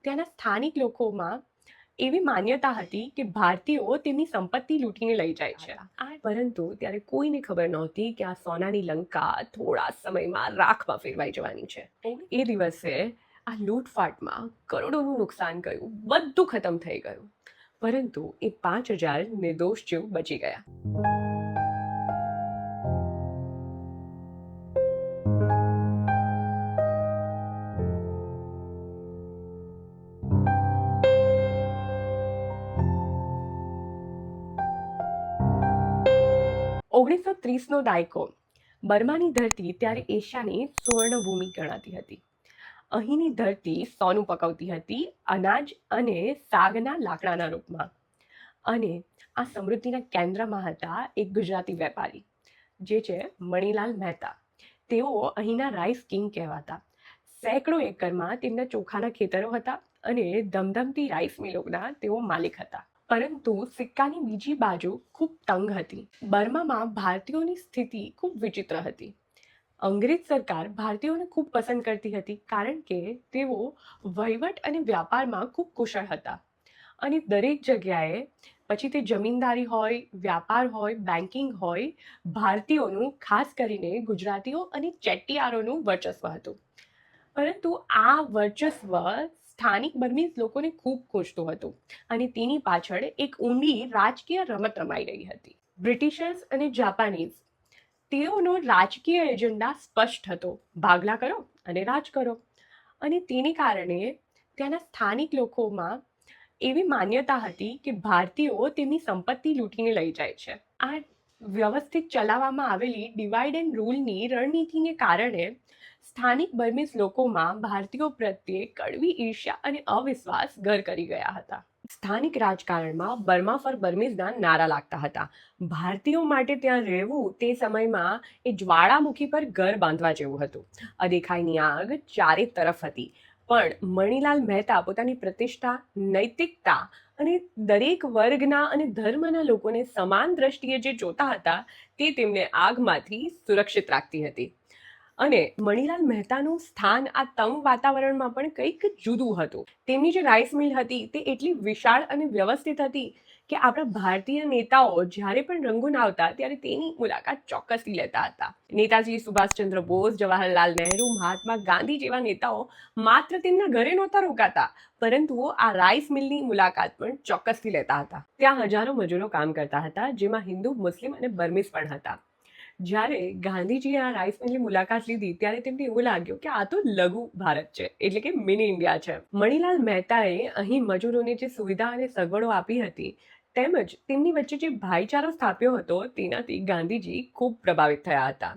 ત્યાંના સ્થાનિક લોકોમાં એવી માન્યતા હતી કે ભારતીયો તેમની સંપત્તિ લૂંટીને લઈ જાય છે. પરંતુ ત્યારે કોઈને ખબર નહોતી કે આ સોનાની લંકા થોડા સમયમાં રાખમાં ફેરવાઈ જવાની છે. એ દિવસે આ લૂંટફાટમાં કરોડોનું નુકસાન ગયું, બધું ખતમ થઈ ગયું, પરંતુ એ 5,000 નિર્દોષ જીવ બચી ગયા. 1930નો દાયકો. બર્માની ધરતી ત્યારે એશિયાની સુવર્ણભૂમિ ગણાતી હતી. અહીંની ધરતી સોનું પકવતી હતી, અનાજ અને સાગના લાકડાના રૂપમાં. અને આ સમૃદ્ધિના કેન્દ્રમાં હતા એક ગુજરાતી વેપારી, જે છે મણીલાલ મહેતા. તેઓ અહીંના રાઈસ કિંગ કહેવાતા. સેંકડો એકરમાં તેમના ચોખાના ખેતરો હતા અને ધમધમતી રાઈસ મિલોના તેઓ માલિક હતા. પરંતુ સિક્કાની બીજી બાજુ ખૂબ તંગ હતી. બર્મામાં ભારતીયોની સ્થિતિ ખૂબ વિચિત્ર હતી. અંગ્રેજ સરકાર ભારતીયોને ખૂબ પસંદ કરતી હતી, કારણ કે તેઓ વહીવટ અને વ્યાપારમાં ખૂબ કુશળ હતા. અને દરેક જગ્યાએ, પછી તે જમીનદારી હોય, વ્યાપાર હોય, બેન્કિંગ હોય, ભારતીયોનું, ખાસ કરીને ગુજરાતીઓ અને ચેટ્ટિયારોનું વર્ચસ્વ હતું. પરંતુ આ વર્ચસ્વ સ્થાનિક બર્મીઝ લોકોને ખૂબ ખૂંચતું હતું અને તેની પાછળ એક ઊંડી રાજકીય રમત રમાઈ રહી હતી. બ્રિટિશર્સ અને જાપાનીઝ, તેઓનો રાજકીય એજન્ડા સ્પષ્ટ હતો: ભાગલા કરો અને રાજ કરો. અને તેને કારણે ત્યાંના સ્થાનિક લોકોમાં એવી માન્યતા હતી કે ભારતીયો તેમની સંપત્તિ લૂંટીને લઈ જાય છે. આ વ્યવસ્થિત ચલાવવામાં આવેલી ડિવાઇડ એન્ડ રૂલની રણનીતિને કારણે સ્થાનિક બર્મીઝ લોકોમાં ભારતીયો પ્રત્યે કડવી ઈર્ષ્યા અને અવિશ્વાસ ઘર કરી ગયા હતા. સ્થાનિક રાજકારણમાં બર્મા ફોર બર્મીઝના નારા લાગતા હતા. ભારતીયો માટે ત્યાં રહેવું તે સમયમાં એ જ્વાળામુખી પર ઘર બાંધવા જેવું હતું. અદેખાઈની આગ ચારે તરફ હતી, પણ મણીલાલ મહેતા પોતાની પ્રતિષ્ઠા, નૈતિકતા અને દરેક વર્ગના અને ધર્મના લોકોને સમાન દ્રષ્ટિએ જે જોતા હતા, તે તેમને આગમાંથી સુરક્ષિત રાખતી હતી. અને મણીલાલ મહેતાનું સ્થાન આ તંગ વાતાવરણમાં પણ કંઈક જુદું હતું. તેમની જે રાઈસ મિલ હતી તે એટલી વિશાળ અને વ્યવસ્થિત હતી કે આપણા ભારતીય નેતાઓ જ્યારે પણ રંગૂન આવતા ત્યારે તેની મુલાકાત ચોક્કસથી લેતા હતા. નેતાજી સુભાષચંદ્ર બોઝ, જવાહરલાલ નહેરુ, મહાત્મા ગાંધી જેવા નેતાઓ માત્ર તેમના ઘરે નહોતા રોકાતા, પરંતુ આ રાઈસ મિલની મુલાકાત પણ ચોક્કસથી લેતા હતા. ત્યાં હજારો મજૂરો કામ કરતા હતા, જેમાં હિન્દુ, મુસ્લિમ અને બર્મીઝ પણ હતા. જ્યારે ગાંધીજીએ આ રાઈસ મિલની મુલાકાત લીધી ત્યારે તેમને એવું લાગ્યું કે આ તો લઘુ ભારત છે, એટલે કે મિની ઇન્ડિયા છે. મણીલાલ મહેતાએ અહીં મજૂરોને જે સુવિધા અને સગવડો આપી હતી, તેમજ તેમની વચ્ચે જે ભાઈચારો સ્થાપ્યો હતો, તેનાથી ગાંધીજી ખૂબ પ્રભાવિત થયા હતા.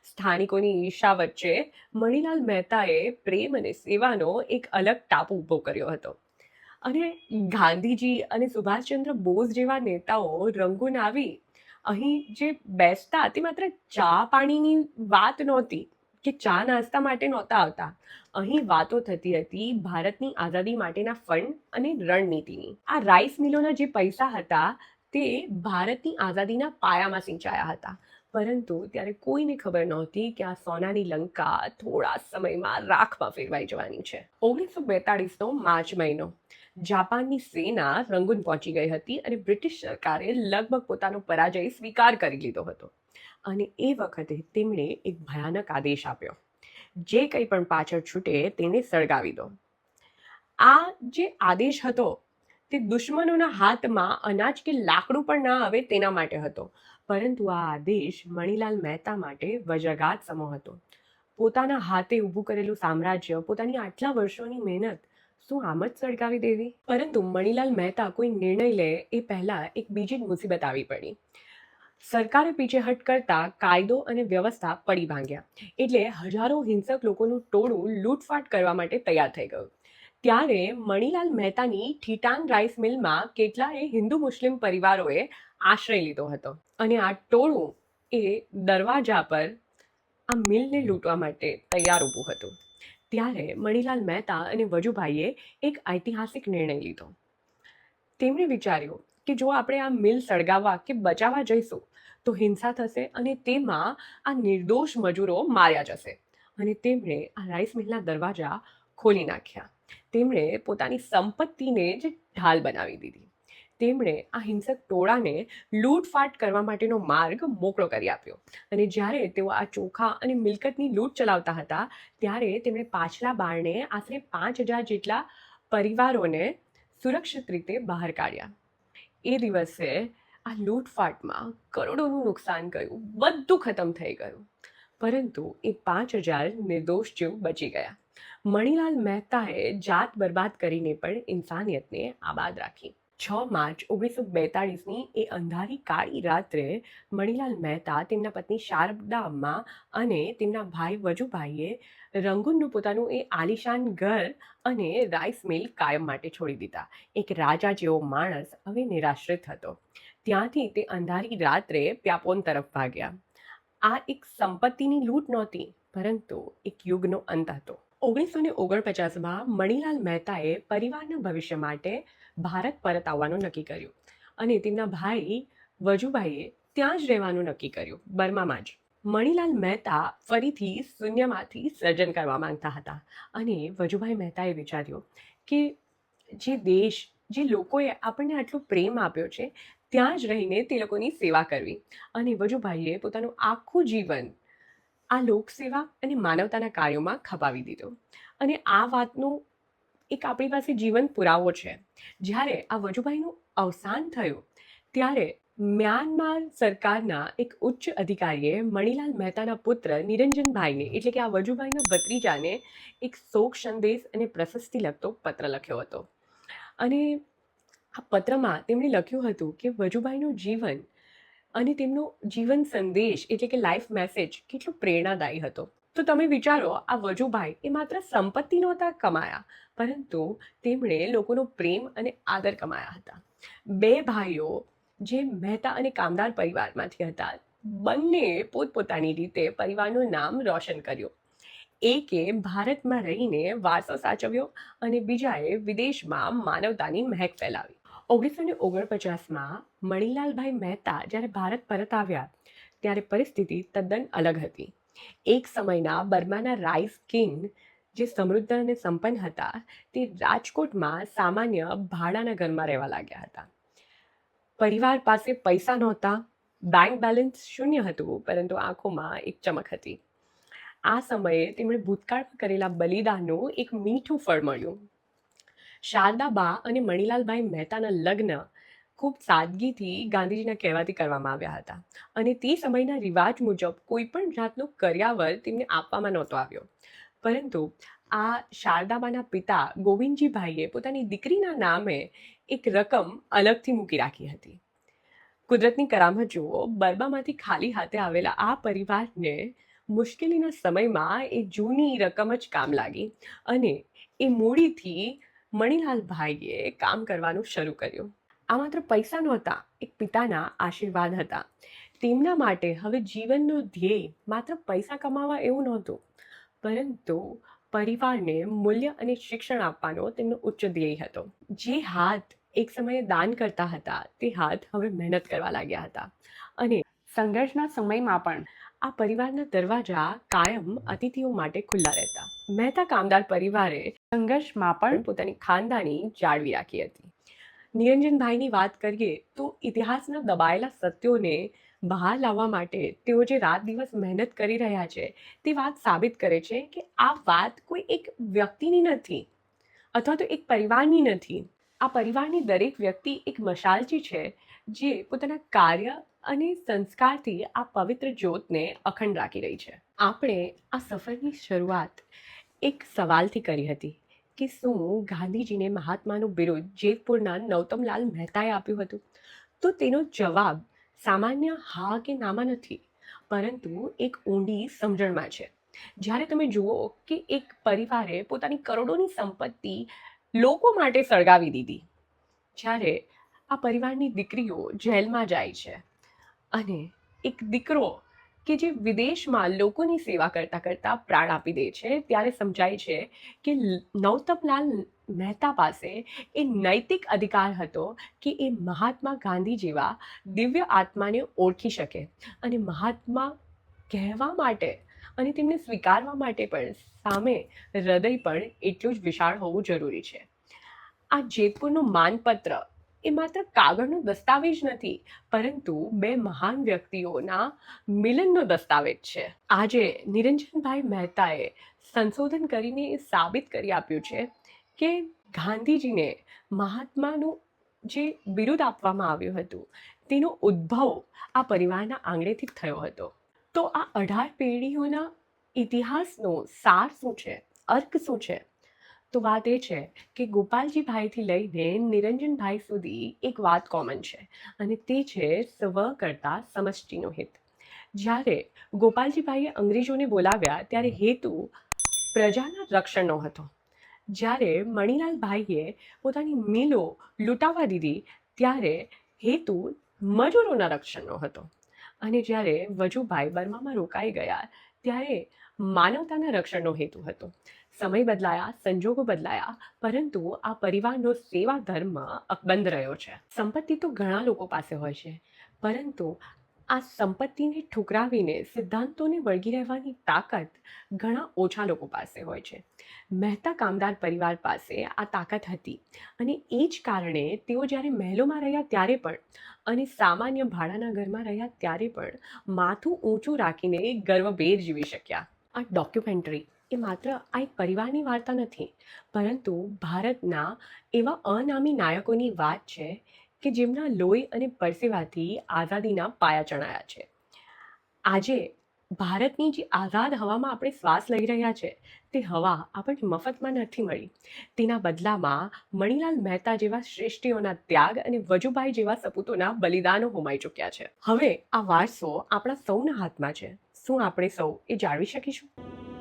સ્થાનિકોની ઈર્ષા વચ્ચે મણીલાલ મહેતાએ પ્રેમ અને સેવાનો એક અલગ ટાપુ ઊભો કર્યો હતો. અને ગાંધીજી અને સુભાષચંદ્ર બોઝ જેવા નેતાઓ રંગૂન આવી અહીં જે બેસતા, તે માત્ર ચા પાણીની વાત નહોતી કે ચા નાસ્તા માટે નહોતા આવતા. અહીં વાતો થતી હતી ભારતની આઝાદી માટેના ફંડ અને રણનીતિની. આ રાઈસ મિલોના જે પૈસા હતા તે ભારતની આઝાદીના પાયામાં સિંચાયા હતા. પરંતુ ત્યારે કોઈને ખબર નહોતી કે આ સોનાની લંકા થોડા સમયમાં રાખમાં ફેરવાઈ જવાની છે. 1942નો માર્ચ મહિનો. જાપાનની સેના રંગૂન પહોંચી ગઈ હતી અને બ્રિટિશ સરકારે લગભગ પોતાનો પરાજય સ્વીકાર કરી લીધો હતો. અને એ વખતે તેમણે એક ભયાનક આદેશ આપ્યો: જે કંઈ પણ પાછળ છૂટે તેને સળગાવી દો. આ જે આદેશ હતો તે દુશ્મનોના હાથમાં અનાજ કે લાકડું પણ ના આવે તેના માટે હતો. પરંતુ આ આદેશ મણીલાલ મહેતા માટે વજ્રઘાત સમો હતો. પોતાના હાથે ઊભું કરેલું સામ્રાજ્ય, પોતાની આટલા વર્ષોની મહેનત શું આમ જ સળગાવી દેવી? પરંતુ મણીલાલ મહેતા કોઈ નિર્ણય લે એ પહેલા એક બીજી જ મુસીબત આવી પડી. સરકારે પીછેહટ કરતા કાયદો અને વ્યવસ્થા પડી ભાંગ્યા. એટલે હજારો હિંસક લોકોનું ટોળું લૂંટફાટ કરવા માટે તૈયાર થઈ ગયું. ત્યારે મણીલાલ મહેતાની ઠીટાન રાઈસ મિલમાં કેટલાય હિન્દુ મુસ્લિમ પરિવારોએ આશ્રય લીધો હતો. અને આ ટોળું એ દરવાજા પર આ મિલને લૂંટવા માટે તૈયાર ઊભું હતું. ત્યારે મણીલાલ મહેતા અને વજુભાઈએ એક ઐતિહાસિક નિર્ણય લીધો. તેમણે વિચાર્યું કે જો આપણે આ મિલ સળગાવવા કે બચાવવા જઈશું તો હિંસા થશે અને તેમાં આ નિર્દોષ મજૂરો માર્યા જશે. અને તેમણે આ રાઈસ મિલના દરવાજા ખોલી નાખ્યા. તેમણે પોતાની સંપત્તિને જ ઢાલ બનાવી દીધી. તેમણે આ હિંસક ટોળાને લૂંટફાટ કરવા માટેનો માર્ગ મોકળો કરી આપ્યો. અને જ્યારે તેઓ આ ચોખા અને મિલકતની લૂંટ ચલાવતા હતા ત્યારે તેમણે પાછલા બારણે આશરે 5,000 જેટલા પરિવારોને સુરક્ષિત રીતે બહાર કાઢ્યા. એ દિવસે આ લૂંટફાટમાં કરોડોનું નુકસાન ગયું, બધું ખતમ થઈ ગયું, પરંતુ એ 5,000 નિર્દોષ જીવ બચી ગયા. મણીલાલ મહેતાએ જાત બરબાદ કરીને પણ ઇન્સાનિયતને આબાદ રાખી. 6 માર્ચ 1942ની એ અંધારી કાળી રાત્રે મણીલાલ મહેતા, તેમના પત્ની શારદા અમ્મા અને તેમના ભાઈ વજુભાઈએ રંગૂનનું પોતાનું એ આલિશાન ઘર અને રાઈસ મિલ કાયમ માટે છોડી દીધા. એક રાજા જેવો માણસ હવે નિરાશ્રિત હતો. ત્યાંથી તે અંધારી રાત્રે પ્યાપોન તરફ ભાગ્યા. આ એક સંપત્તિની લૂંટ નહોતી, પરંતુ એક યુગનો અંત હતો. 1949માં મણીલાલ મહેતાએ પરિવારના ભવિષ્ય માટે ભારત પરત આવવાનું નક્કી કર્યું અને તેમના ભાઈ વજુભાઈએ ત્યાં જ રહેવાનું નક્કી કર્યું, બર્મામાં જ. મણીલાલ મહેતા ફરીથી શૂન્યમાંથી સર્જન કરવા માંગતા હતા અને વજુભાઈ મહેતાએ વિચાર્યું કે જે દેશ, જે લોકોએ આપણને આટલો પ્રેમ આપ્યો છે, ત્યાં જ રહીને તે લોકોની સેવા કરવી. અને વજુભાઈએ પોતાનું આખું જીવન આ લોકસેવા અને માનવતાના કાર્યોમાં ખપાવી દીધો. અને આ વાતનું એક આપણી પાસે જીવન પુરાવો છે. જ્યારે આ વજુભાઈનું અવસાન થયું ત્યારે મ્યાનમાર સરકારના એક ઉચ્ચ અધિકારીએ મણીલાલ મહેતાના પુત્ર નિરંજનભાઈને, એટલે કે આ વજુભાઈના ભત્રીજાને, એક શોક સંદેશ અને પ્રશસ્તિ લખતો પત્ર લખ્યો હતો. અને આ પત્રમાં તેમણે લખ્યું હતું કે વજુભાઈનું જીવન અને તેમનો જીવન સંદેશ, એટલે કે લાઈફ મેસેજ, કેટલો પ્રેરણાદાયી હતો. તો તમે વિચારો, આ વજુભાઈ એ માત્ર સંપત્તિ નહોતા કમાયા, પરંતુ તેમણે લોકોનો પ્રેમ અને આદર કમાયા હતા. 2 ભાઈઓ જે મહેતા અને કામદાર પરિવારમાંથી હતા, બંને પોતપોતાની રીતે પરિવારનું નામ રોશન કર્યું. એકે ભારતમાં રહીને વારસો સાચવ્યો અને બીજાએ વિદેશમાં માનવતાની મહેક ફેલાવી. 1949માં મણીલાલભાઈ મહેતા જ્યારે ભારત પરત આવ્યા ત્યારે પરિસ્થિતિ તદ્દન અલગ હતી. એક સમયના બર્માના રાઈસ કિંગ, જે સમૃદ્ધ અને સંપન્ન હતા, તે રાજકોટમાં સામાન્ય ભાડાના ઘરમાં રહેવા લાગ્યા હતા. પરિવાર પાસે પૈસા નહોતા, બેંક બેલેન્સ શૂન્ય હતું, પરંતુ આંખોમાં એક ચમક હતી. આ સમયે તેમણે ભૂતકાળમાં કરેલા બલિદાનનું એક મીઠું ફળ મળ્યું. શારદાબા અને મણીલાલભાઈ મહેતાના લગ્ન ખૂબ સાદગીથી ગાંધીજીના કહેવાથી કરવામાં આવ્યા હતા અને તે સમયના રિવાજ મુજબ કોઈ પણ જાતનો કર્યાવર તેમને આપવામાં નહોતો આવ્યો. પરંતુ આ શારદાબાના પિતા ગોવિંદજીભાઈએ પોતાની દીકરીના નામે એક રકમ અલગથી મૂકી રાખી હતી. કુદરતની કરામત જુઓ, બર્મામાંથી ખાલી હાથે આવેલા આ પરિવારને મુશ્કેલીના સમયમાં એ જૂની રકમ જ કામ લાગી અને એ મૂડીથી મણીલાલભાઈએ કામ કરવાનું શરૂ કર્યું. આ માત્ર પૈસા નહોતા, એક પિતાના આશીર્વાદ હતા. તેમના માટે હવે જીવનનો ધ્યેય માત્ર પૈસા કમાવા એવું નહોતું, પરંતુ પરિવારને મૂલ્ય અને શિક્ષણ આપવાનો તેમનો ઉચ્ચ ધ્યેય હતો. જે હાથ એક સમયે દાન કરતા હતા, તે હાથ હવે મહેનત કરવા લાગ્યા હતા. અને સંઘર્ષના સમયમાં પણ આ પરિવારના દરવાજા કાયમ અતિથિઓ માટે ખુલ્લા રહેતા. મહેતા કામદાર પરિવારે સંઘર્ષમાં પણ પોતાની ખાનદાની જાળવી રાખી હતી. નિરંજનભાઈની વાત કરીએ તો ઇતિહાસના દબાયેલા સત્યોને બહાર લાવવા માટે તેઓ જે રાત દિવસ મહેનત કરી રહ્યા છે, તે વાત સાબિત કરે છે કે આ વાત કોઈ એક વ્યક્તિની નથી અથવા તો એક પરિવારની નથી. આ પરિવારની દરેક વ્યક્તિ એક મશાલચી છે જે પોતાના કાર્ય અને સંસ્કારથી આ પવિત્ર જ્યોતને અખંડ રાખી રહી છે. આપણે આ સફરની શરૂઆત એક સવાલથી કરી હતી કે શું ગાંધીજીને મહાત્માનું બિરુદ જેતપુરના નૌતમલાલ મહેતાએ આપ્યું હતું? તો તેનો જવાબ સામાન્ય હા કે નામાં નથી, પરંતુ એક ઊંડી સમજણમાં છે. જ્યારે તમે જુઓ કે એક પરિવારે પોતાની કરોડોની સંપત્તિ લોકો માટે સળગાવી દીધી, જ્યારે આ પરિવારની દીકરીઓ જેલમાં જાય છે અને એક દીકરો કે જે વિદેશમાં લોકોની સેવા કરતા કરતા પ્રાણ આપી દે છે, ત્યારે સમજાય છે કે નૌતમલાલ મહેતા પાસે એ નૈતિક અધિકાર હતો કે એ મહાત્મા ગાંધી જેવા દિવ્ય આત્માને ઓળખી શકે અને મહાત્મા કહેવા માટે અને તેમને સ્વીકારવા માટે પણ સામે હૃદય પણ એટલું જ વિશાળ હોવું જરૂરી છે. આ જેતપુરનું માનપત્ર એ માત્ર કાગળનો દસ્તાવેજ નથી, પરંતુ બે મહાન વ્યક્તિઓના મિલનનો દસ્તાવેજ છે. આજે નિરંજનભાઈ મહેતાએ સંશોધન કરીને એ સાબિત કરી આપ્યું છે કે ગાંધીજીને મહાત્માનું જે બિરુદ આપવામાં આવ્યું હતું તેનો ઉદ્ભવ આ પરિવારના આંગણેથી જ થયો હતો. તો આ 18 પેઢીઓના ઇતિહાસનો સાર શું છે, અર્ક શું છે? તો વાત એ છે કે ગોપાલજીભાઈથી લઈને નિરંજનભાઈ સુધી એક વાત કોમન છે, અને તે છે સ્વ કરતા સમષ્ટિનો હિત. જ્યારે ગોપાલજીભાઈએ અંગ્રેજોને બોલાવ્યા ત્યારે હેતુ પ્રજાના રક્ષણનો હતો. જ્યારે મણિલાલભાઈએ પોતાની મિલો લૂંટાવા દીધી ત્યારે હેતુ મજૂરોના રક્ષણનો હતો. અને જ્યારે વજુભાઈ બર્મામાં રોકાઈ ગયા ત્યારે માનવતાના રક્ષણનો હેતુ હતો. સમય બદલાયા, સંજોગો બદલાયા, પરંતુ આ પરિવારનો સેવા ધર્મ અકબંધ રહ્યો છે. સંપત્તિ તો ઘણા લોકો પાસે હોય છે, પરંતુ આ સંપત્તિને ઠુકરાવીને સિદ્ધાંતોને વળગી રહેવાની તાકાત ઘણા ઓછા લોકો પાસે હોય છે. મહેતા કામદાર પરિવાર પાસે આ તાકાત હતી, અને એ જ કારણે તેઓ જ્યારે મહેલોમાં રહ્યા ત્યારે પણ અને સામાન્ય ભાડાના ઘરમાં રહ્યા ત્યારે પણ માથું ઊંચું રાખીને ગર્વભેર જીવી શક્યા. આ ડોક્યુમેન્ટરી એ માત્ર આ એક પરિવારની વાર્તા નથી, પરંતુ ભારતના એવા અનામી નાયકોની વાત છે કે જેમના લોહી અને પરસેવાથી આઝાદીના પાયા ચણાયા છે. આજે ભારતની જે આઝાદ હવામાં આપણે શ્વાસ લઈ રહ્યા છે તે હવા આપણને મફતમાં નથી મળી. તેના બદલામાં મણિલાલ મહેતા જેવા શ્રેષ્ઠીઓના ત્યાગ અને વજુભાઈ જેવા સપૂતોના બલિદાનો હોમાઈ ચૂક્યા છે. હવે આ વારસો આપણા સૌના હાથમાં છે. શું આપણે સૌ એ જાળવી શકીશું?